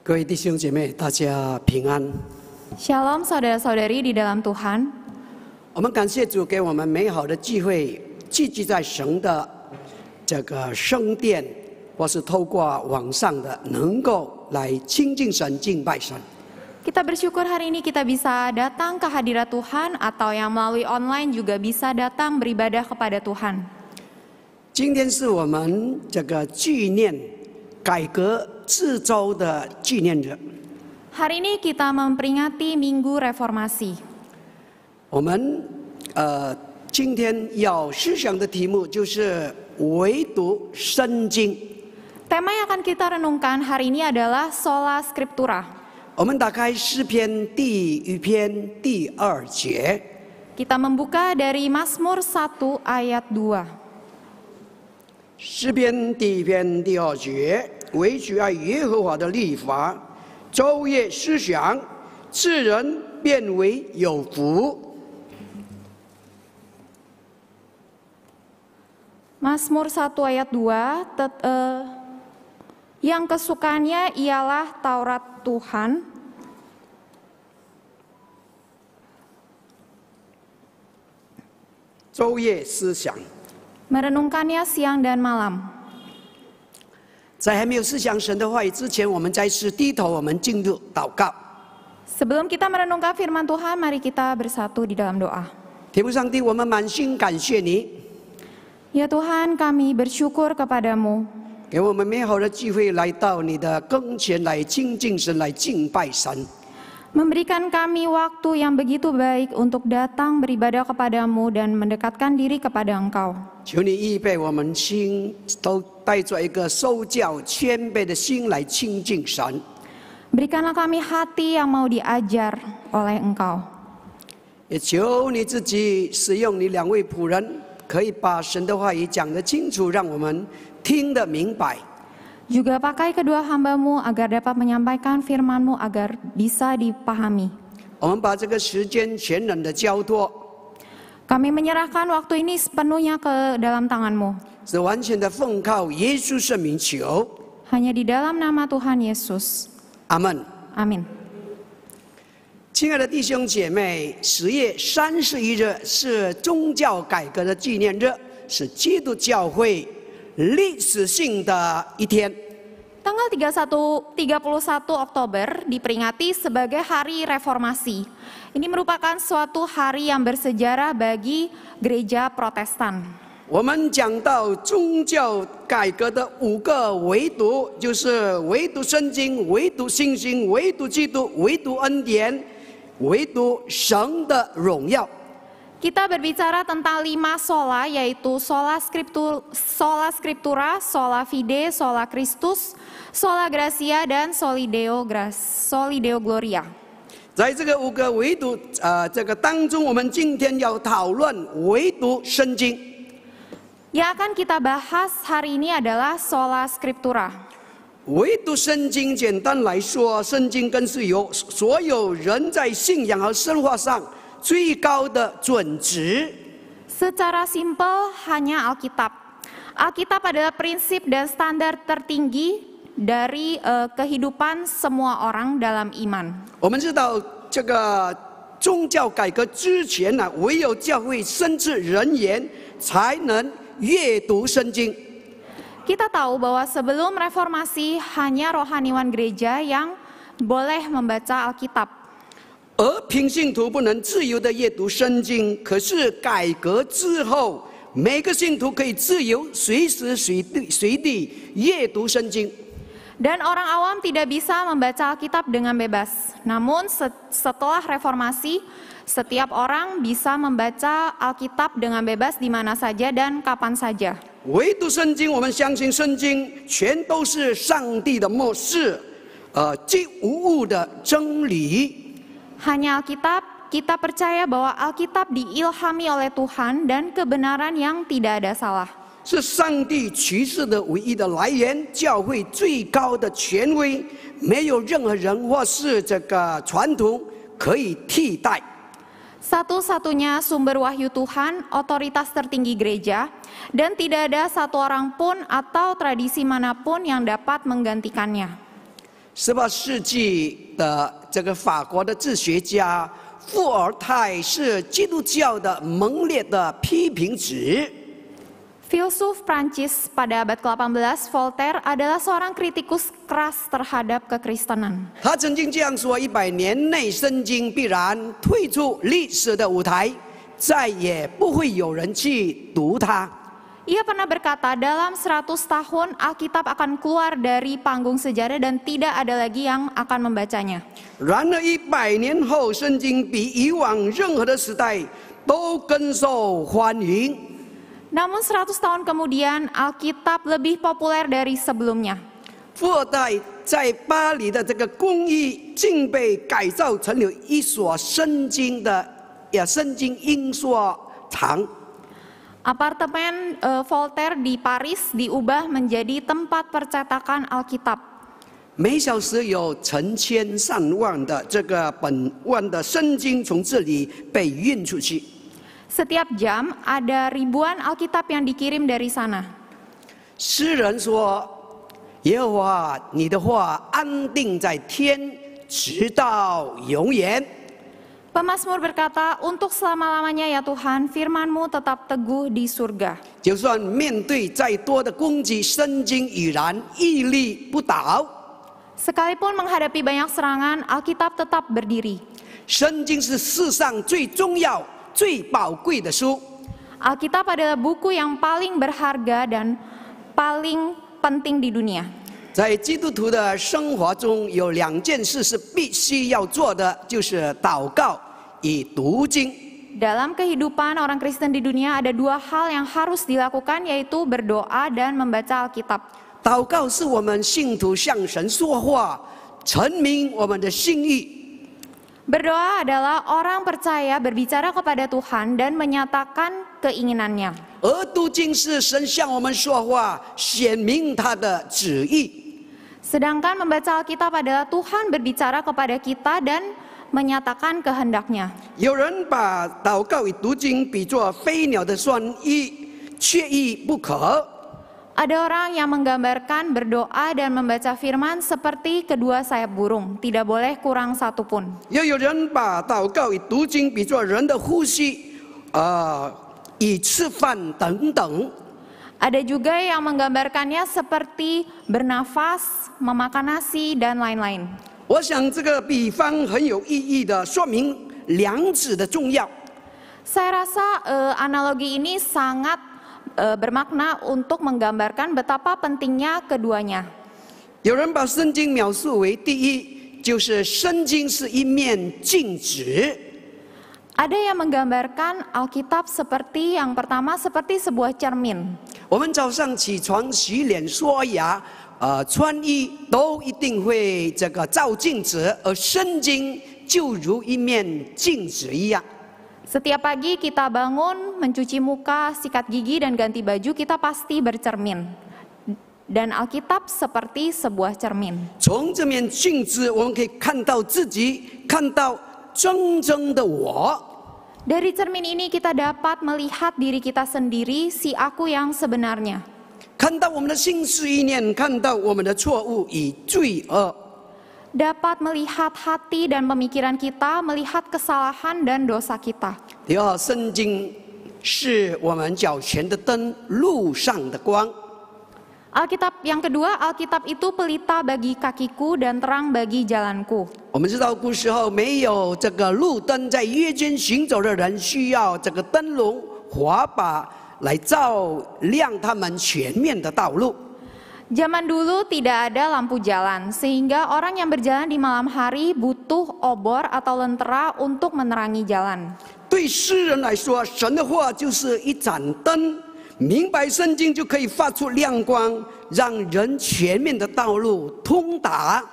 各位弟兄姐妹，大家平安。 Shalom saudara-saudari di dalam Tuhan. 我们感谢主给我们美好的机会，聚集在神的这个圣殿，或是透过网上的，能够来亲近神、敬拜神。 Kita bersyukur hari ini kita bisa datang ke hadirat Tuhan, atau yang melalui online juga bisa datang beribadah kepada Tuhan. 今天是我们这个纪念改革制州的纪念日。 Hari ini kita memperingati Minggu Reformasi. 我们今天要思想的题目就是唯独圣经。 Tema yang akan kita renungkan hari ini adalah Sola Scriptura. 我们打开诗篇第1篇第2节。 Kita membuka dari Mazmur 1 ayat 2. 诗篇第1篇第2节，唯喜爱耶和华的律法，昼夜思想，智人变为有福。 Mazmur 1 ayat 2, yang kesukaannya ialah Taurat Tuhan,昼夜思想。 merenungkannya siang dan malam. 在还没有思想神的话语之前，我们再次低头，我们进入祷告。 Sebelum kita merenungkan firman Tuhan, mari kita bersatu di dalam doa. 天父上帝，我们满心感谢你， Ya Tuhan, kami bersyukur kepadamu. 给我们美好的机会来到你的跟前来亲近神，来敬拜神。 Memberikan kami waktu yang begitu baik untuk datang beribadah kepadamu dan mendekatkan diri kepada Engkau. 求你预备我们心，都带着一个受教谦卑的心来亲近神。 Berikanlah kami hati yang mau diajar oleh Engkau. 也求你自己使用你2位仆人，可以把神的话语讲得清楚，让我们听得明白。 Juga pakai kedua hamba-Mu agar dapat menyampaikan firman-Mu agar bisa dipahami. 我们把这个时间全然的交托， Kami menyerahkan waktu ini sepenuhnya ke dalam tangan-Mu. 是完全的奉靠耶稣圣名求， Hanya di dalam nama Tuhan Yesus. 阿门。 Amin. 亲爱的弟兄姐妹，10月31日是宗教改革的纪念日，是基督教会历史性的一天。 Tanggal 31 Oktober diperingati sebagai Hari Reformasi. Ini merupakan suatu hari yang bersejarah bagi gereja Protestan. 我们讲到宗教改革的5个唯独，就是唯独圣经、唯独信心、唯独基督、唯独恩典、唯独神的荣耀。 Kita berbicara tentang 5 sola, yaitu sola scriptura, sola fide, sola Christus, sola gratia, dan solideo gloria. 在这个5个唯独这个当中，我们今天要讨论唯独圣经。 Yang akan kita bahas hari ini adalah sola scriptura. 唯独圣经，简单来说，圣经更是有所有人在信仰和生活上最高的准则。 Secara simpel, hanya Alkitab. Alkitab adalah prinsip dan standar tertinggi dari kehidupan semua orang dalam iman. 我们知道，这个宗教改革之前呢，唯有教会甚至人员才能阅读圣经。 Kita tahu bahwa sebelum reformasi hanya rohaniwan gereja yang boleh membaca Alkitab. 而平信徒不能自由的阅读圣经，可是改革之后，每个信徒可以自由随时随地阅读圣经。 Dan orang awam tidak bisa membaca Alkitab dengan bebas. Namun setelah reformasi, setiap orang bisa membaca Alkitab dengan bebas di mana saja dan kapan saja. 唯独圣经，我们相信圣经全都是上帝的默示，既无误的真理。 Hanya Alkitab, kita percaya bahwa Alkitab diilhami oleh Tuhan dan kebenaran yang tidak ada salah. 是上帝启示的唯一的来源，教会最高的权威，没有任何人或是这个传统可以替代。 Satu-satunya sumber wahyu Tuhan, otoritas tertinggi gereja, dan tidak ada satu orang pun atau tradisi manapun yang dapat menggantikannya. 18世纪的这个法国的哲学家伏尔泰是基督教的猛烈的批评者。 Filsuf Prancis pada abad ke-18, Voltaire adalah seorang kritikus keras terhadap kekristenan. 他曾经这样说：100年内，圣经必然退出历史的舞台，再也不会有人去读它。 Ia pernah berkata, dalam 100 tahun Alkitab akan keluar dari panggung sejarah dan tidak ada lagi yang akan membacanya. 然而100年后，圣经比以往任何的时代都更受欢迎。 Namun 100 tahun kemudian Alkitab lebih populer dari sebelumnya. 伏尔泰在巴黎的这个公寓竟被改造成了一所圣经印刷厂。 Apartemen Voltaire di Paris diubah menjadi tempat percetakan Alkitab. 每小时有成千上万的这个本万的圣经从这里被运出去。 Setiap jam ada ribuan Alkitab yang dikirim dari sana. 诗人说：“耶和华，你的话安定在天，直到永远。” Pemazmur berkata, untuk selama-lamanya ya Tuhan, firman-Mu tetap teguh di surga. 就算面对再多的攻击，圣经依然屹立不倒。 Sekalipun menghadapi banyak serangan, Alkitab tetap berdiri. 圣经是世上最重要、最宝贵的书。 Alkitab adalah buku yang paling berharga dan paling penting di dunia. 在基督徒的生活中，有2件事是必须要做的，就是祷告与读经。 Dalam kehidupan orang Kristen di dunia ada 2 hal yang harus dilakukan, yaitu berdoa dan membaca Alkitab. 祷告是我们信徒向神说话，陈明我们的心意。 Berdoa adalah orang percaya berbicara kepada Tuhan dan menyatakan keinginannya. 而读经是神向我们说话，显明他的旨意。 Sedangkan membaca Alkitab adalah Tuhan berbicara kepada kita dan menyatakan kehendaknya. 有人把祷告与读经比作飞鸟的双翼，缺一不可。 Ada orang yang menggambarkan berdoa dan membaca firman seperti kedua sayap burung, tidak boleh kurang satu pun. 又有人把祷告与读经比作人的呼吸，与吃饭等等。 Ada juga yang menggambarkannya seperti bernafas, memakan nasi, dan lain-lain. 我想这个比方很有意义的说明两者的重要。 Saya rasa analogi ini sangat bermakna untuk menggambarkan betapa pentingnya keduanya. 有人把圣经描述为第一，就是圣经是一面镜子。 Ada yang menggambarkan Alkitab seperti yang pertama seperti sebuah cermin. 我们早上起床洗脸刷牙，穿衣都一定会这个照镜子，而圣经就如一面镜子一样。 Setiap pagi kita bangun, mencuci muka, sikat gigi, dan ganti baju, kita pasti bercermin. Dan Alkitab seperti sebuah cermin. 从这面镜子，我们可以看到自己，看到真正的我。 Dari cermin ini kita dapat melihat diri kita sendiri, si aku yang sebenarnya. 看到我们的心思意念，看到我们的错误与罪恶。 Dapat melihat hati dan pemikiran kita, melihat kesalahan dan dosa kita. 第二，圣经是我们脚前的灯，路上的光。 Alkitab yang kedua, Alkitab itu pelita bagi kakiku dan terang bagi jalanku. 我们知道古时候没有这个路灯，在夜间行走的人需要这个灯笼、火把来照亮他们前面的道路。 Zaman dulu tidak ada lampu jalan, sehingga orang yang berjalan di malam hari butuh obor atau lentera untuk menerangi jalan. 对诗人来说，神的话就是一盏灯，明白圣经就可以发出亮光，让人前面的道路通达。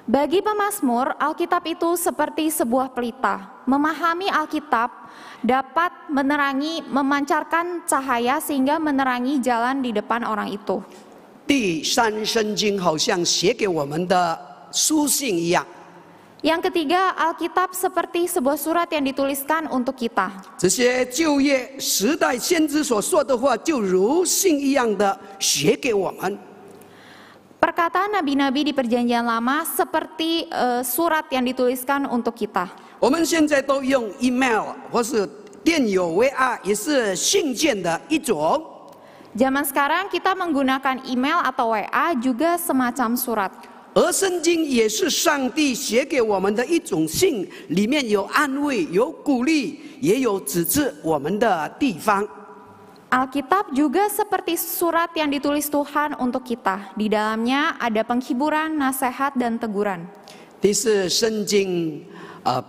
Bagi pemazmur, Alkitab itu seperti sebuah pelita. Memahami Alkitab dapat menerangi, memancarkan cahaya sehingga menerangi jalan di depan orang itu. 第三，圣经好像写给我们的书信一样。 Yang ketiga, Alkitab seperti sebuah surat yang dituliskan untuk kita. 这些旧约时代先知所说的话，就如信一样的写给我们。Perkataan nabi-nabi di Perjanjian Lama seperti surat yang dituliskan untuk kita. 我们现在都用 email 或是电邮 VR， 也是信件的一种。 Zaman sekarang kita menggunakan email atau WA juga semacam surat. 而圣经也是上帝写给我们的一种信，里面有安慰、有鼓励，也有指示我们的地方。 Alkitab juga seperti surat yang ditulis Tuhan untuk kita. Di dalamnya ada penghiburan, nasihat, dan teguran. 第四，圣经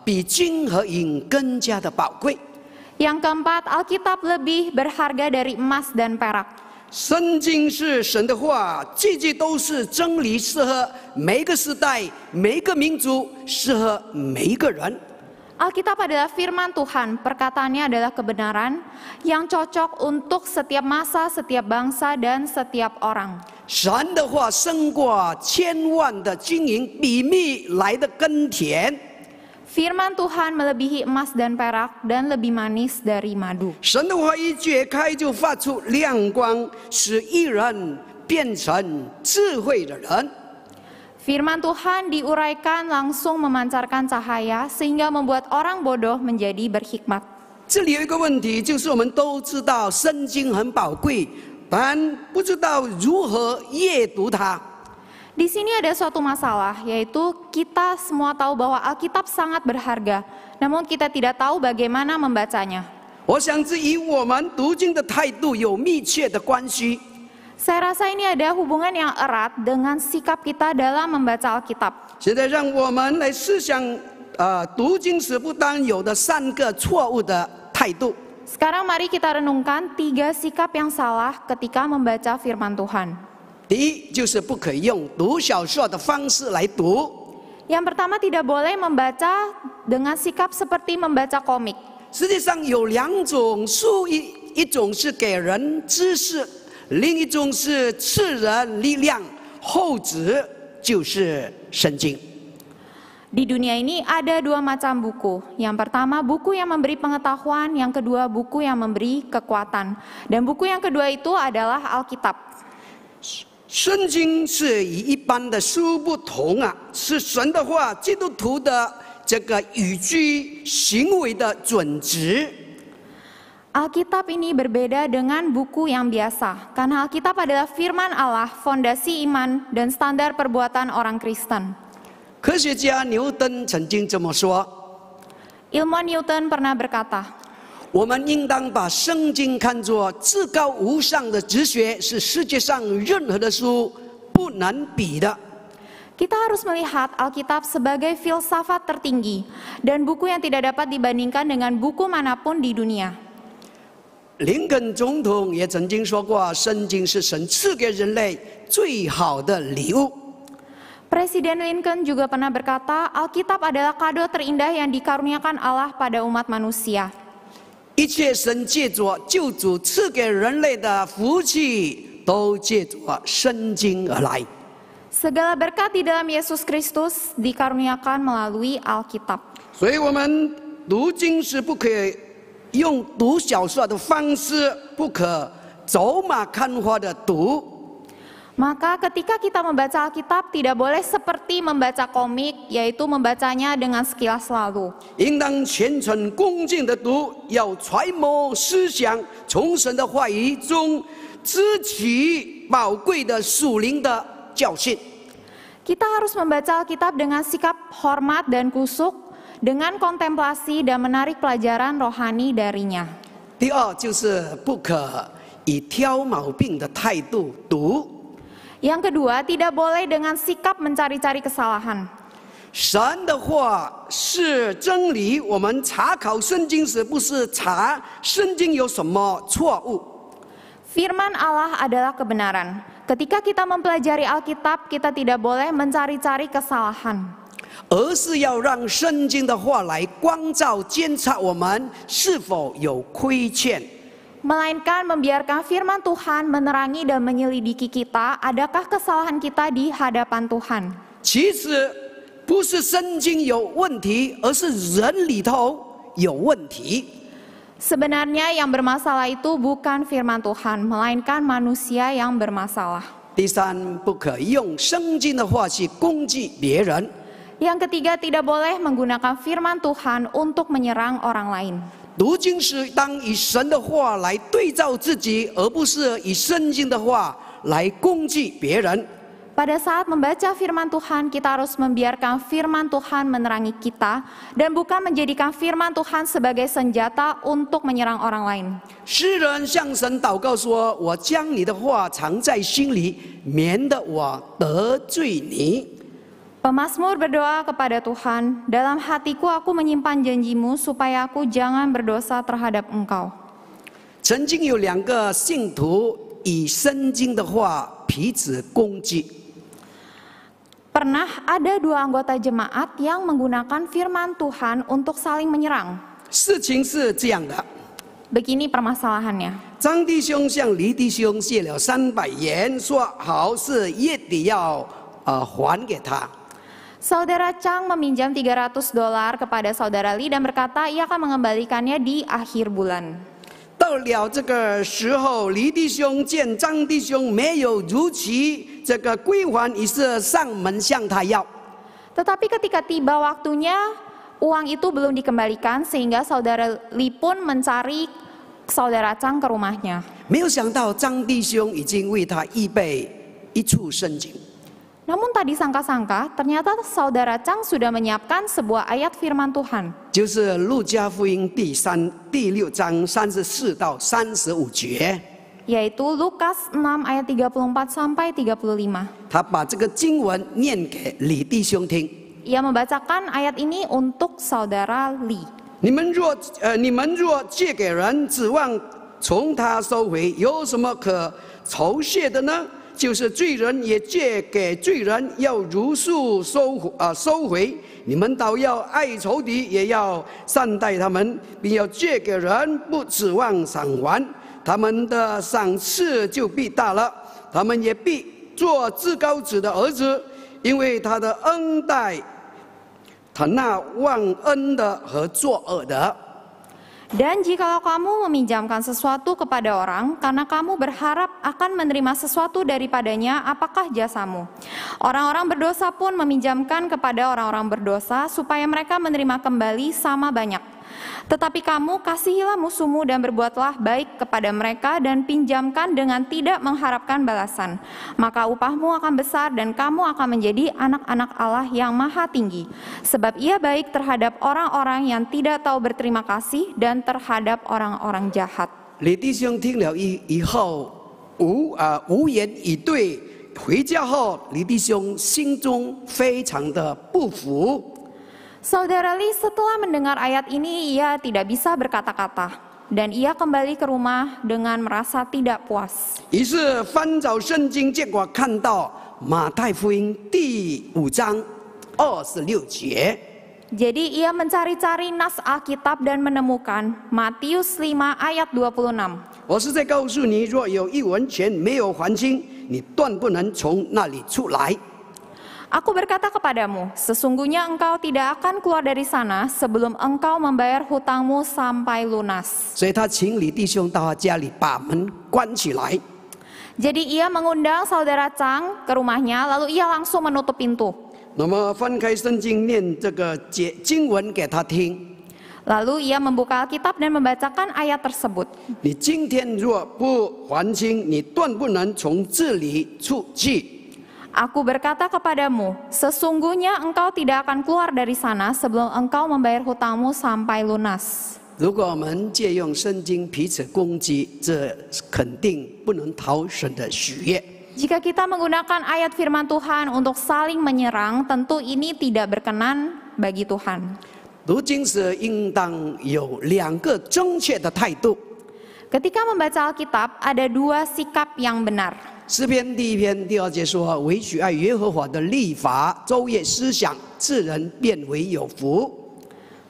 比金和银更加的宝贵。 Yang keempat, Alkitab lebih berharga dari emas dan perak. 圣经是神的话，句句都是真理，适合每个时代、每个民族，适合每一个人。 Alkitab adalah firman Tuhan, perkataannya adalah kebenaran yang cocok untuk setiap masa, setiap bangsa, dan setiap orang. 神的话胜过千万的金银，比蜜来的更甜。 Firman Tuhan melebihi emas dan perak dan lebih manis dari madu. 神的话一解开就发出亮光，使一人变成智慧的人。 Firman Tuhan diuraikan langsung memancarkan cahaya sehingga membuat orang bodoh menjadi berhikmat. 这里有一个问题，就是我们都知道圣经很宝贵，但不知道如何阅读它。 Di sini ada suatu masalah, yaitu kita semua tahu bahwa Alkitab sangat berharga, namun kita tidak tahu bagaimana membacanya. 我想这与我们读经的态度有密切的关系。 Saya rasa ini ada hubungan yang erat dengan sikap kita dalam membaca Alkitab. 现在让我们来思想，读经时不当有的3个错误的态度。 Sekarang mari kita renungkan 3 sikap yang salah ketika membaca firman Tuhan. 第一，就是不可以用读小说的方式来读。 Yang pertama, tidak boleh membaca dengan sikap seperti membaca komik. 实际上有2种书，一种是给人知识，另一种是赐人力量，后者就是圣经。 Di dunia ini ada 2 macam buku. Yang pertama, buku yang memberi pengetahuan. Yang kedua, buku yang memberi kekuatan. Dan buku yang kedua itu adalah Alkitab. 圣经是与一般的书不同啊，是神的话，基督徒的这个语句行为的准则。 Alkitab ini berbeda dengan buku yang biasa. Karena Alkitab adalah firman Allah, fondasi iman, dan standar perbuatan orang Kristen. 科学家牛顿曾经这么说： Ilmuwan Newton pernah berkata, 我们应当把圣经看作至高无上的哲学，是世界上任何的书不能比的。 kita harus melihat Alkitab sebagai filsafat tertinggi dan buku yang tidak dapat dibandingkan dengan buku manapun di dunia. 林肯总统也曾经说过，圣经是神赐给人类最好的礼物。 Presiden Lincoln juga pernah berkata, Alkitab adalah kado terindah yang dikaruniakan Allah pada umat manusia. 一切神借着救主赐给人类的福气，都借着圣经而来。 Segala berkat di dalam Yesus Kristus dikaruniakan melalui Alkitab. 所以我们读经时不可以用读小说的方式，不可走马看花的读。 Maka ketika kita membaca Alkitab tidak boleh seperti membaca komik, yaitu membacanya dengan sekilas lalu. 应当虔诚恭敬的读，要揣摩思想，从神的话语中支取宝贵的属灵的教训。 Kita harus membaca Alkitab dengan sikap hormat dan kusuk, dengan kontemplasi dan menarik pelajaran rohani darinya. 第二就是不可以挑毛病的态度读。 Yang kedua, tidak boleh dengan sikap mencari-cari kesalahan. 神的话是真理，我们查考圣经时，不是查圣经有什么错误。 Firman Allah adalah kebenaran. Ketika kita mempelajari Alkitab, kita tidak boleh mencari-cari kesalahan. 而是要让圣经的话来光照监察我们是否有亏欠。 Melainkan membiarkan firman Tuhan menerangi dan menyelidiki kita, adakah kesalahan kita di hadapan Tuhan. 其实不是圣经有问题，而是人里头有问题。 Sebenarnya yang bermasalah itu bukan firman Tuhan, melainkan manusia yang bermasalah. 第三，不可用圣经的话去攻击别人。 Yang ketiga, tidak boleh menggunakan firman Tuhan untuk menyerang orang lain. 读经时当以神的话来对照自己，而不是以圣经的话来攻击别人。 Pada saat membaca firman Tuhan, kita harus membiarkan firman Tuhan menerangi kita dan bukan menjadikan firman Tuhan sebagai senjata untuk menyerang orang lain. 诗人向神祷告说：“我将你的话藏在心里，免得我得罪你。” Pemazmur berdoa kepada Tuhan, dalam hatiku aku menyimpan janjimu supaya aku jangan berdosa terhadap Engkau. 曾经有2个信徒以圣经的话彼此攻击。 Pernah ada 2 anggota jemaat yang menggunakan firman Tuhan untuk saling menyerang. 事情是这样的， Begini permasalahannya. 张弟兄向黎弟兄借了300元，说好是月底要还给他。 Saudara Chang meminjam $300 kepada saudara Li dan berkata ia akan mengembalikannya di akhir bulan. 到了这个时候，黎弟兄见张弟兄没有如期这个归还，于是上门向他要。 Tetapi ketika tiba waktunya, uang itu belum dikembalikan sehingga saudara Li pun mencari saudara Chang ke rumahnya. 没有想到张弟兄已经为他预备一处圣经。 Namun tak disangka-sangka, ternyata saudara Chang sudah menyiapkan sebuah ayat firman Tuhan. 就是路加福音第6章34到35节， Yaitu Lukas 6 ayat 34 sampai 35. 他把这个经文念给李弟兄听。 Ia membacakan ayat ini untuk saudara Li. 你们若借给人，指望从他收回，有什么可酬谢的呢？ 就是罪人也借给罪人，要如数收回。你们倒要爱仇敌，也要善待他们，并要借给人，不指望偿还。他们的赏赐就必大了，他们也必做至高者的儿子，因为他的恩待，他那忘恩的和作恶的。 Dan jikalau kamu meminjamkan sesuatu kepada orang, karena kamu berharap akan menerima sesuatu daripadanya, apakah jasamu? Orang-orang berdosa pun meminjamkan kepada orang-orang berdosa, supaya mereka menerima kembali sama banyak. Tetapi kamu kasihilah musuhmu dan berbuatlah baik kepada mereka dan pinjamkan dengan tidak mengharapkan balasan. Maka upahmu akan besar dan kamu akan menjadi anak-anak Allah yang maha tinggi. Sebab ia baik terhadap orang-orang yang tidak tahu berterima kasih dan terhadap orang-orang jahat. 李弟兄听了以后无言以对。回家后，李弟兄心中非常的不服。 Saudara Li setelah mendengar ayat ini ia tidak bisa berkata-kata dan ia kembali ke rumah dengan merasa tidak puas. 于是翻找圣经，结果看到马太福音第5章26节。 Jadi ia mencari-cari nas Alkitab dan menemukan Matius 5 ayat 26. 我是在告诉你，若有1文钱没有还清，你断不能从那里出来。 Aku berkata kepadamu, sesungguhnya engkau tidak akan keluar dari sana sebelum engkau membayar hutangmu sampai lunas. 所以他请李弟兄到他家里，把门关起来。 Jadi ia mengundang saudara Chang ke rumahnya, lalu ia langsung menutup pintu. 那么翻开圣经，念这个经文给他听。 Lalu ia membuka Alkitab dan membacakan ayat tersebut. 你今天若不还清，你断不能从这里出去。 Aku berkata kepadamu, sesungguhnya engkau tidak akan keluar dari sana sebelum engkau membayar hutangmu sampai lunas. 如果我们借用圣经彼此攻击，这肯定不能讨神的喜悦。 Jika kita menggunakan ayat firman Tuhan untuk saling menyerang, tentu ini tidak berkenan bagi Tuhan. 读经时应当有2个正确的态度。 Ketika membaca Alkitab, ada 2 sikap yang benar. 诗篇第1篇第2节说：“唯喜爱耶和华的律法，昼夜思想，这人变为有福。”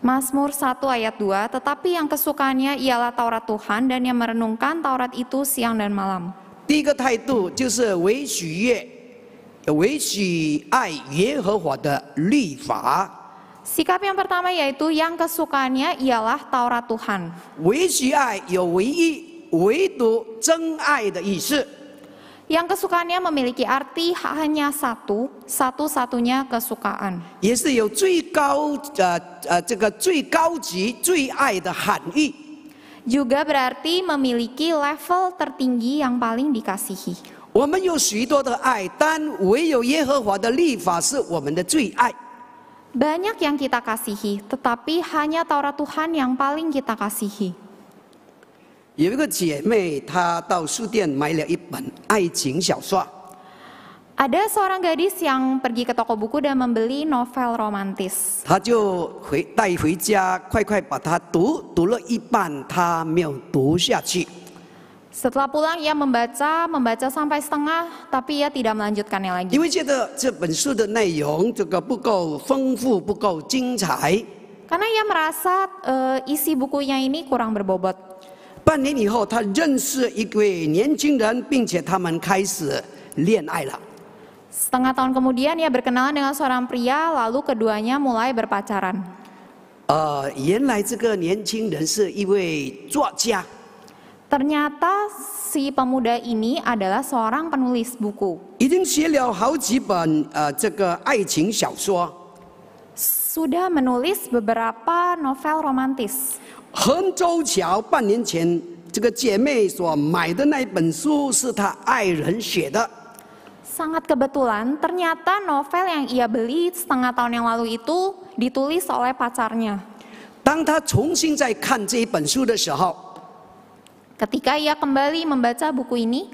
Mazmur 1 ayat 2, tetapi yang kesukaannya ialah Taurat Tuhan dan yang merenungkan Taurat itu siang dan malam. 第一个态度就是唯喜爱耶和华的律法。 Sikap yang pertama yaitu yang kesukaannya ialah Taurat Tuhan. 唯喜爱有唯一、唯独、真爱的意思。Yang kesukaannya memiliki arti hanya satu, satu-satunya kesukaan. 也是有最高这个最高级、最爱的含义。 Juga berarti memiliki level tertinggi yang paling dikasihi. 我们有许多的爱，但唯有耶和华的律法是我们的最爱。 Banyak yang kita kasihi, tetapi hanya Taurat Tuhan yang paling kita kasihi. 有一个姐妹，她到书店买了一本爱情小说。 Ada seorang gadis yang pergi ke toko buku dan membeli novel romantis. 她就带回家，快快把它读，读了一半，她没有读下去。 Setelah pulang ia membaca sampai setengah, tapi ia tidak melanjutkannya lagi. 因为觉得这本书的内容这个不够丰富，不够精彩。 Karena ia merasa isi bukunya ini kurang berbobot. 半年以后，她认识一位年轻人，并且他们开始恋爱了。 Setengah tahun kemudian ia berkenalan dengan seorang pria, lalu keduanya mulai berpacaran. 原来这个年轻人是一位作家。 Ternyata si pemuda ini adalah seorang penulis buku. 已经写了好几本这个爱情小说。 Sudah menulis beberapa novel romantis. 很凑巧，半年前这个姐妹所买的那本书是她爱人写的。 Sangat kebetulan, ternyata novel yang ia beli setengah tahun yang lalu itu ditulis oleh pacarnya. 当她重新再看这一本书的时候， Ketika ia kembali membaca buku ini,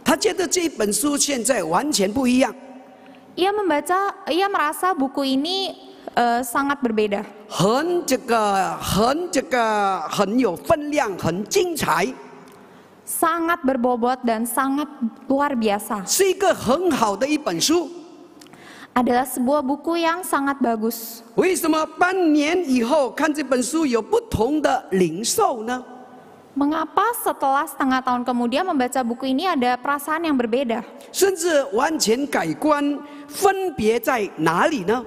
她觉得这一本书现在完全不一样。 ia merasa buku ini sangat berbeda. 很有分量，很精彩， Sangat berbobot dan sangat luar biasa. 是一个很好的一本书。 Adalah sebuah buku yang sangat bagus. 为什么半年以后看这本书有不同的领受呢？ Mengapa setelah setengah tahun kemudian membaca buku ini ada perasaan yang berbeda? 甚至完全改观，分别在哪里呢？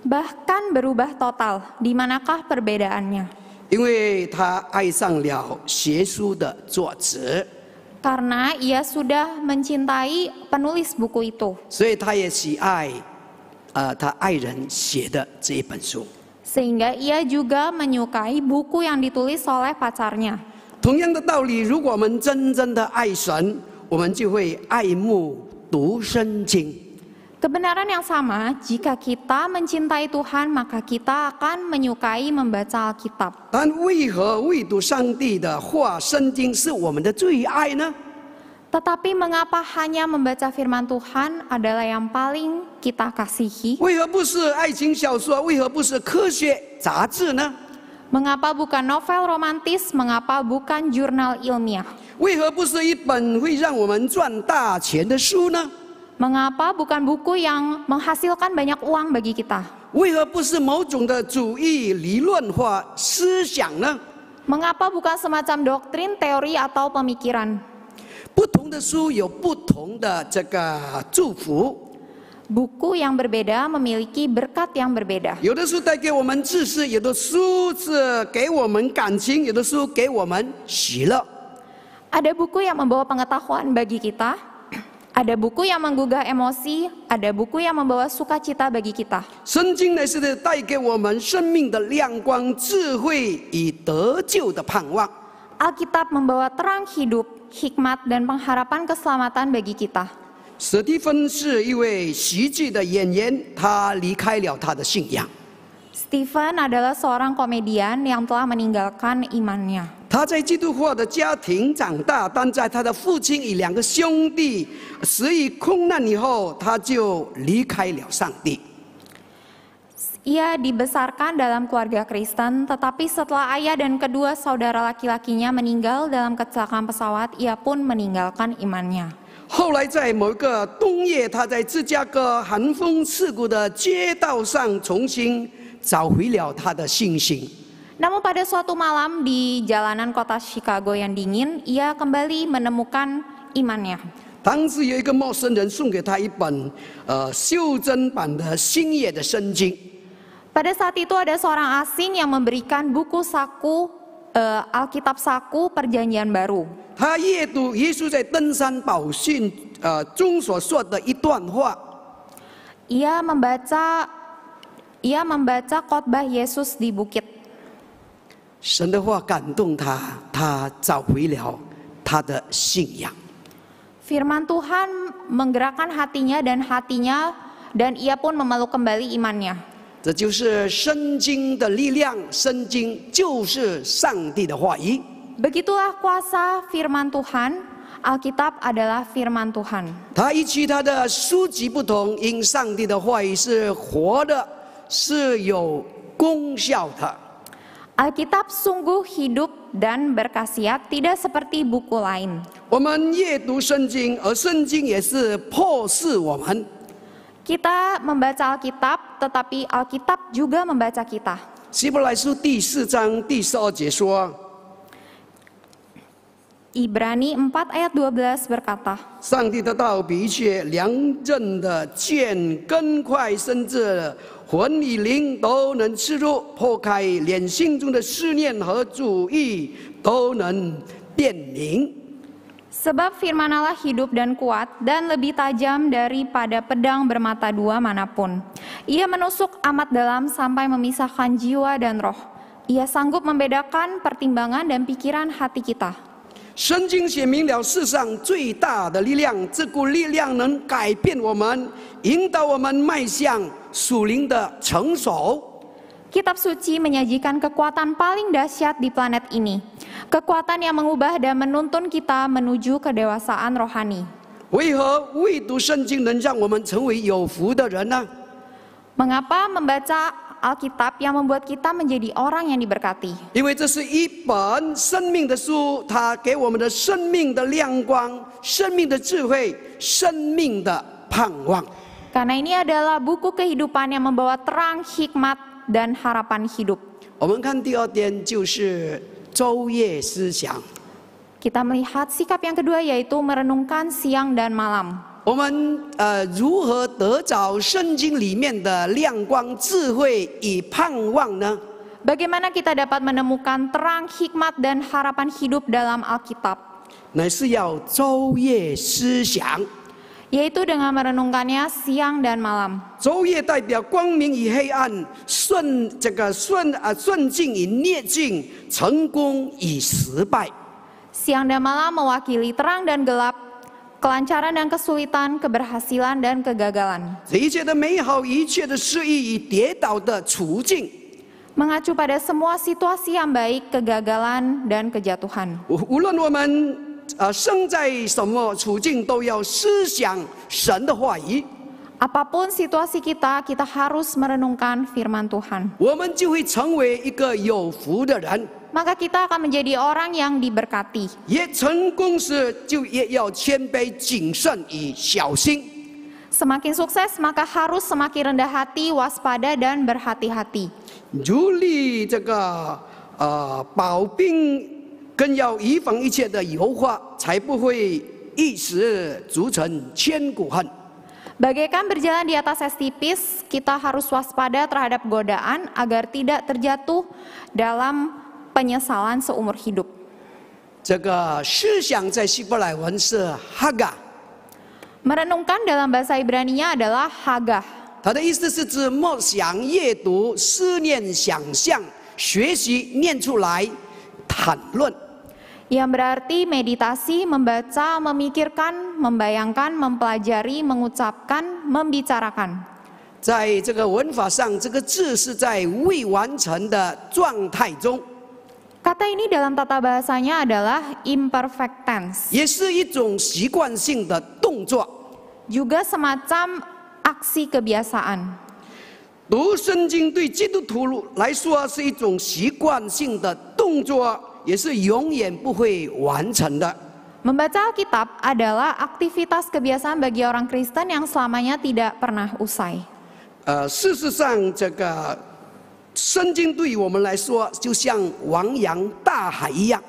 Bahkan berubah total. Di manakah perbedaannya? 因为他爱上了写书的作者， Karena ia sudah mencintai penulis buku itu, 所以他也喜爱他爱人写的这一本书。 sehingga ia juga menyukai buku yang ditulis oleh pacarnya. 同样的道理，如果我们真正的爱神，我们就会爱慕读圣经。 Kebenaran yang sama, jika kita mencintai Tuhan, maka kita akan menyukai membaca Alkitab. 但为何未读上帝的话，圣经是我们的最爱呢？ Tetapi mengapa hanya membaca firman Tuhan adalah yang paling kita kasihi? 为何不是爱情小说？为何不是科学杂志呢？ Mengapa bukan novel romantis? Mengapa bukan jurnal ilmiah? 为何不是一本会让我们赚大钱的书呢？ Mengapa bukan buku yang menghasilkan banyak uang bagi kita? 为何不是某种的主义理论化思想呢？ Mengapa bukan semacam doktrin, teori, atau pemikiran? 不同的书有不同的这个祝福， Buku yang berbeda memiliki berkat yang berbeda. 有的书带给我们知识，有的书是给我们感情，有的书给我们喜乐。 Ada buku yang membawa pengetahuan bagi kita, ada buku yang menggugah emosi, ada buku yang membawa sukacita bagi kita. 圣经呢是带给我们生命的亮光、智慧与得救的盼望。 Alkitab membawa terang hidup, hikmat, dan pengharapan keselamatan bagi kita. 史蒂芬是一位喜剧的演员，他离开了他的信仰。 Stephen adalah seorang komedian yang telah meninggalkan imannya. 他在基督化的家庭长大，但在他的父亲与两个兄弟死于空难以后，他就离开了上帝。 Ia dibesarkan dalam keluarga Kristen, tetapi setelah ayah dan kedua saudara laki-lakinya meninggal dalam kecelakaan pesawat, ia pun meninggalkan imannya. 后来在某一个冬夜，他在芝加哥寒风刺骨的街道上重新找回了他的信心。 Namun pada suatu malam di jalanan kota Chicago yang dingin, ia kembali menemukan imannya. 当时有一个陌生人送给他一本修真版的新约的圣经。 Pada saat itu ada seorang asing yang memberikan buku saku Alkitab Saku Perjanjian Baru. 他阅读耶稣在登山宝训中所说的一段话。 Ia membaca khotbah Yesus di bukit. 神的话感动他，他找回了他的信仰。 Firman Tuhan menggerakkan hatinya dan ia pun memeluk kembali imannya. 这就是圣经的力量，圣经就是上帝的话语。 Begitulah kuasa firman Tuhan, Alkitab adalah firman Tuhan. 它与其他的书籍不同，因上帝的话语是活的，是有功效的。 Alkitab sungguh hidup dan berkhasiat, tidak seperti buku lain. 我们阅读圣经，而圣经也是迫使我们。 Kita membaca Alkitab, tetapi Alkitab juga membaca kita. 希伯来书第4章第12节说。 Ibrani 4 ayat 12 berkata, 上帝的道比一切良刃的剑更快，甚至魂与灵都能刺入，破开连心中的思念和主意，都能辨明。 sebab firman Allah hidup dan kuat dan lebih tajam daripada pedang bermata dua manapun. Ia menusuk amat dalam sampai memisahkan jiwa dan roh. Ia sanggup membedakan pertimbangan dan pikiran hati kita. 圣经写明了世上最大的力量，这股力量能改变我们，引导我们迈向属灵的成熟。 Kitab suci menyajikan kekuatan paling dahsyat di planet ini. Kekuatan yang mengubah dan menuntun kita menuju kedewasaan rohani. 为何未读圣经能让我们成为有福的人呢？ Mengapa membaca Alkitab yang membuat kita menjadi orang yang diberkati? 因为这是一本生命的书，它给我们的生命的亮光、生命的智慧、生命的盼望。 Karena ini adalah buku kehidupan yang membawa terang, hikmat, dan harapan hidup. 我们看第2点，就是昼夜思想。 Kita melihat sikap yang kedua, yaitu merenungkan siang dan malam. 我们如何得着圣经里面的亮光、智慧与盼望呢？ Bagaimana kita dapat menemukan terang, hikmat, dan harapan hidup dalam Alkitab? 乃是要昼夜思想。 Yaitu dengan merenungkannya siang dan malam. 昼夜代表光明与黑暗，顺境与逆境，成功与失败。 Siang dan malam mewakili terang dan gelap, kelancaran dan kesulitan, keberhasilan dan kegagalan. 这一切的美好，一切的失意与跌倒的处境。 Mengacu pada semua situasi yang baik, kegagalan, dan kejatuhan. 无论我们生在什么处境，都要思想神的话语。 Apapun situasi kita, kita harus merenungkan firman Tuhan. 我们就会成为一个有福的人。 Maka kita akan menjadi orang yang diberkati. 越成功时，就越要谦卑、谨慎与小心。 Semakin sukses, maka harus semakin rendah hati, waspada, dan berhati-hati. 如立这个保兵，更要以防一切的诱惑，才不会一时筑成千古恨。 Bagaikan berjalan di atas es tipis, kita harus waspada terhadap godaan agar tidak terjatuh dalam penyesalan seumur hidup. 这个思想在希伯来文是 haga， Merenungkan dalam bahasa Ibrani-nya adalah hagah. 它的意思是指默想、阅读、思念、想象、学习、念出来、谈论。 Yang berarti meditasi, membaca, memikirkan, membayangkan, mempelajari, mengucapkan, membicarakan. 在这个文法上，这个字是在未完成的状态中， Kata ini dalam tata bahasanya adalah imperfect tense. 也是一种习惯性的动作。 Juga semacam aksi kebiasaan. 读圣经对基督徒来说是一种习惯性的动作，也是永远不会完成的。 Membaca Alkitab adalah aktivitas kebiasaan bagi orang Kristen yang selamanya tidak pernah usai. 事实上，这个圣经对于我们来说，就像汪洋大海一样。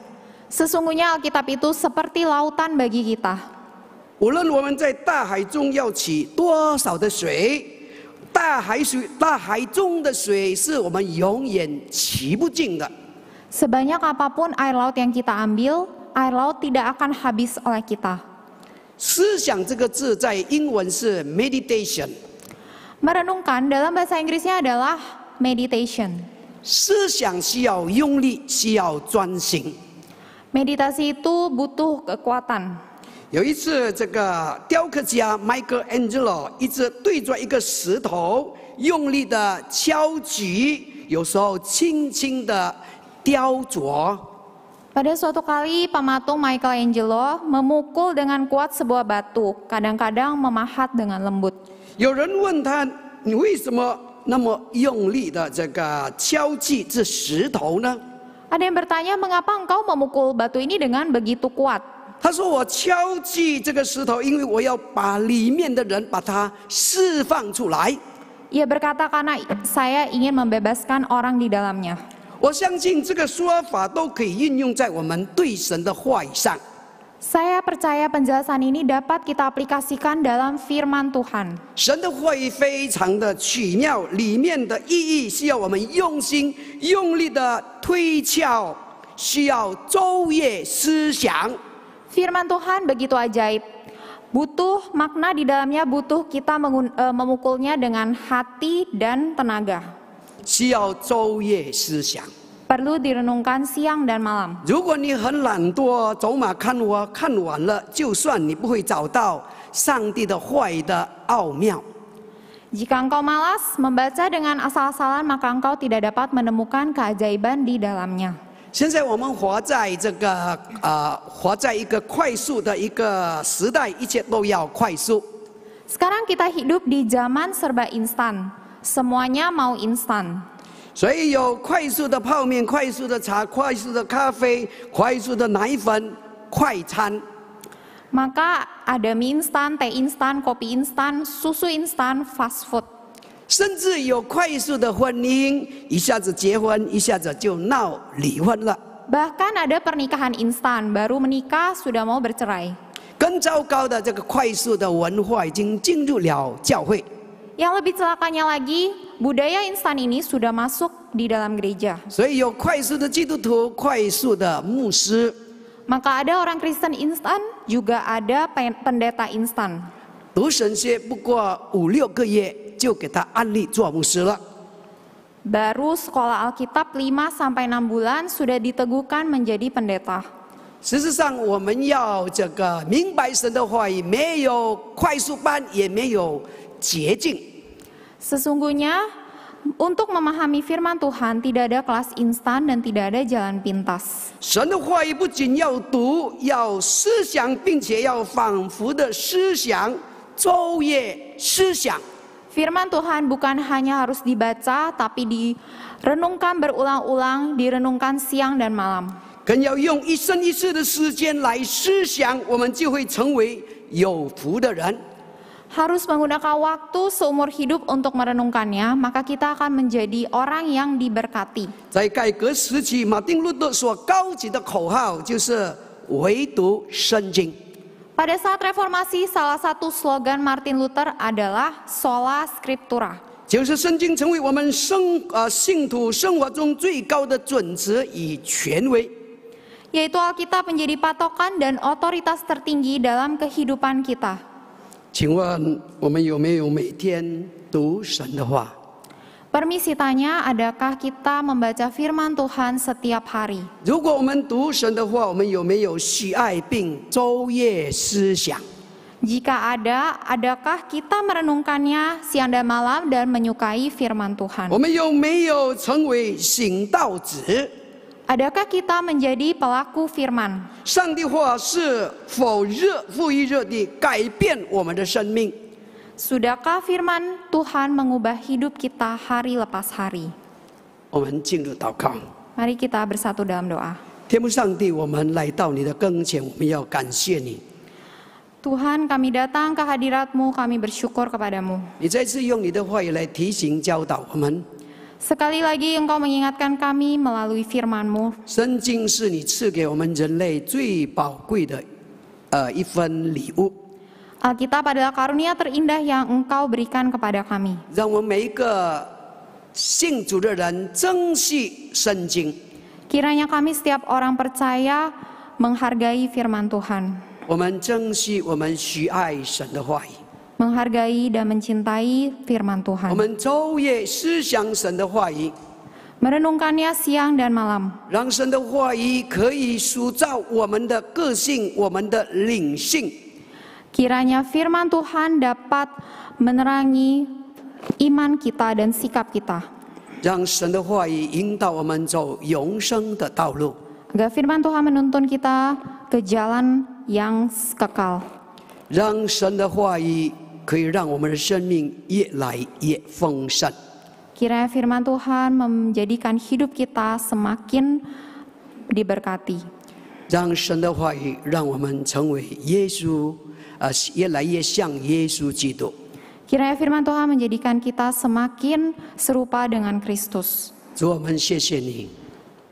Sesungguhnya Alkitab itu seperti lautan bagi kita. 无论我们在大海中要取多少的水，大海中的水是我们永远取不尽的。Sebanyak apapun air laut yang kita ambil, air laut tidak akan habis oleh kita. 思想这个字在英文是 meditation， Merenungkan dalam bahasa Inggrisnya adalah meditation. 思想需要用力，需要专心。 Meditasi itu butuh kekuatan. 有一次，这个雕刻家 Michelangelo 一直对着一个石头用力的敲击，有时候轻轻的雕琢。 Pada suatu kali, pematung Michelangelo memukul dengan kuat sebuah batu, kadang-kadang memahat dengan lembut. 有人问他：“你为什么那么用力的这个敲击这石头呢？” Ada yang bertanya, mengapa engkau memukul batu ini dengan begitu kuat? 他说：“我敲击这个石头，因为我要把里面的人把它释放出来。” Ia berkata, karena saya ingin membebaskan orang di dalamnya. 我相信这个说法都可以运用在我们对神的话语上。 Saya percaya penjelasan ini dapat kita aplikasikan dalam firman Tuhan. 神的话语非常的奇妙，里面的意义需要我们用心、用力的推敲，需要昼夜思想。 Firman Tuhan begitu ajaib. Butuh makna di dalamnya, butuh kita memukulnya dengan hati dan tenaga. 需要昼夜思想。 Perlu direnungkan siang dan malam. 如果你很懒惰，走马看花，看完了，就算你不会找到上帝的话语的奥妙。 Jika engkau malas membaca dengan asal-asalan, maka engkau tidak dapat menemukan keajaiban di dalamnya. 现在我们活在一个快速的一个时代，一切都要快速。 Sekarang kita hidup di zaman serba instan. Semuanya mau instan. 所以有快速的泡面、快速的茶、快速的咖啡、快速的奶粉、快餐。 Maka ada mie instan, teh instan, kopi instan, susu instan, fast food. 甚至有快速的婚姻，一下子结婚，一下子就闹离婚了。 Bahkan ada pernikahan instan, baru menikah sudah mau bercerai. 更糟糕的，这个快速的文化已经进入了教会。 Yang lebih celakanya lagi, budaya instan ini sudah masuk di dalam gereja. 所以有快速的基督徒，快速的牧师。 Maka ada orang Kristen instan, juga ada pendeta instan. 读神学不过5、6个月，就给他安利做牧师了。 Baru sekolah Alkitab 5-6 bulan sudah diteguhkan menjadi pendeta. 事实上，我们要这个明白神的话语，没有快速班，也没有捷径。 Sesungguhnya, untuk memahami firman Tuhan tidak ada kelas instan dan tidak ada jalan pintas. 神的话语不仅要读，要思想，并且要反复的思想，昼夜思想。 Firman Tuhan bukan hanya harus dibaca, tapi direnungkan berulang-ulang, direnungkan siang dan malam. 更要用一生一世的时间来思想，我们就会成为有福的人。 Harus menggunakan waktu seumur hidup untuk merenungkannya, maka kita akan menjadi orang yang diberkati. 在改革时期，马丁路德所高举的口号就是唯独圣经。 Pada saat reformasi, salah satu slogan Martin Luther adalah Sola Scriptura. 就是圣经成为我们信徒生活中最高的准则与权威。 Yaitu Alkitab menjadi patokan dan otoritas tertinggi dalam kehidupan kita. 请问我们有没有每天读神的话？ Permisi tanya, adakah kita membaca firman Tuhan setiap hari? 如果我们读神的话，我们有没有喜爱并昼夜思想？ Jika ada, adakah kita merenungkannya siang dan malam dan menyukai firman Tuhan? 我们有没有成为行道子？ Adakah kita menjadi pelaku firman? 上帝话是否复一热地改变我们的生命？ Sudahkah firman Tuhan mengubah hidup kita hari lepas hari? 我们进入祷告。 Mari kita bersatu dalam doa. 天父上帝，我们来到你的跟前，我们要感谢你。 Tuhan, kami datang ke hadirat-Mu, kami bersyukur kepadamu. 你再次用你的话语来提醒教导我们。 Sekali lagi Engkau mengingatkan kami melalui firman-Mu. 圣经是你赐给我们人类最宝贵的一份礼物。 Alkitab adalah karunia terindah yang Engkau berikan kepada kami. 让我们每一个信主的人珍惜圣经。Kiranya kami setiap orang percaya menghargai firman Tuhan, 我们珍惜，我们喜爱神的话语， menghargai dan mencintai firman 我 Tuhan, 们昼夜思想神的话语， merenungkannya siang dan malam, 让神的话语可以塑造我们的个性，我们的灵性。 kiranya firman Tuhan dapat menerangi iman kita dan sikap kita, 让神的话语引导我们走永生的道路， agar firman Tuhan menuntun kita ke jalan yang kekal, 让神的话语可以让我们的生命越来越丰盛。 kiranya firman Tuhan menjadikan hidup kita semakin diberkati, 让神的话语让我们成为耶稣，越来越像耶稣基督。 kiranya firman Tuhan menjadikan kita semakin serupa dengan Kristus. 主，我们谢谢你。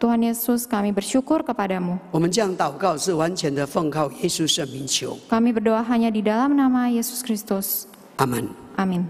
Tuhan Yesus, kami bersyukur kepadamu. 我们这样祷告是完全的奉靠耶稣圣名求， Kami berdoa hanya di dalam nama Yesus Kristus. 阿门。 Amin.